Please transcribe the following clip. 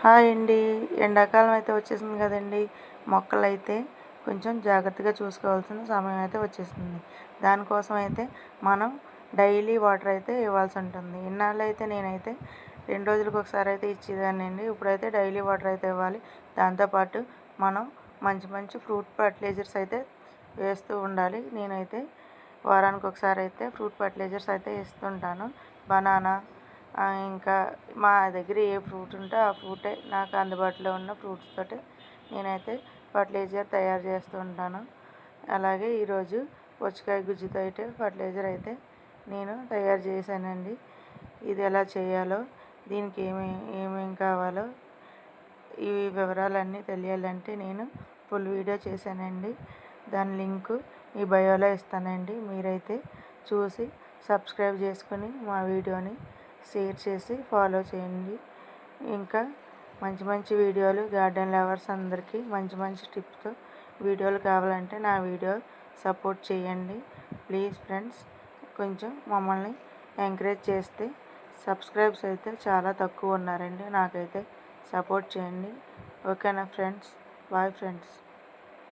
Hi అండి. ఎండాకాలం అయితే వచ్చేసింది కదండి. మొక్కలైతే కొంచెం జాగ్రత్తగా చూసుకోవాల్సిన సమయం అయితే వచ్చేసింది. దానికోసం అయితే మనం డైలీ వాటర్ అయితే ఇవ్వాల్సి ఉంటుంది. ఇన్నాళ్ళు అయితే నేనైతే 2 రోజులకు ఒకసారి అయితే ఇచ్చేదాన్నండి. ఇప్పుడైతే డైలీ వాటర్ అయితే ఇవ్వాలి. దాంతోపాటు మనం మంచి మంచి ఫ్రూట్ ఫర్టిలైజర్స్ అయితే వేస్తూ ఉండాలి. నేనైతే వారానికి ఒకసారి అయితే ఫ్రూట్ ఫర్టిలైజర్స్ అయితే ఇస్తుంటాను. బనానా ఇంకా మా దగ్గర ఏ ఫ్రూట్ ఉంటే ఆ ఫ్రూటే నాకు అందుబాటులో ఉన్న ఫ్రూట్స్ తోటి నేనైతే ఫర్టిలైజర్ తయారు చేస్తూ ఉంటాను. అలాగే ఈరోజు పుచ్చకాయ గుజ్జుతో అయితే ఫర్టిలైజర్ అయితే నేను తయారు చేశానండి. ఇది ఎలా చేయాలో, దీనికి ఏమేం కావాలో ఈ వివరాలన్నీ తెలియాలంటే నేను ఫుల్ వీడియో చేశానండి. దాని లింకు ఈ బయోలో ఇస్తానండి. మీరైతే చూసి సబ్స్క్రైబ్ చేసుకుని మా వీడియోని షేర్ చేసి ఫాలో చేయండి. ఇంకా మంచి మంచి వీడియోలు గార్డెన్ లవర్స్ అందరికీ మంచి మంచి టిప్స్తో వీడియోలు కావాలంటే నా వీడియో సపోర్ట్ చేయండి. ప్లీజ్ ఫ్రెండ్స్, కొంచెం మమ్మల్ని ఎంకరేజ్ చేస్తే సబ్స్క్రైబ్స్ అయితే చాలా తక్కువ ఉన్నారండి. నాకైతే సపోర్ట్ చేయండి. ఓకేనా ఫ్రెండ్స్? Bye friends.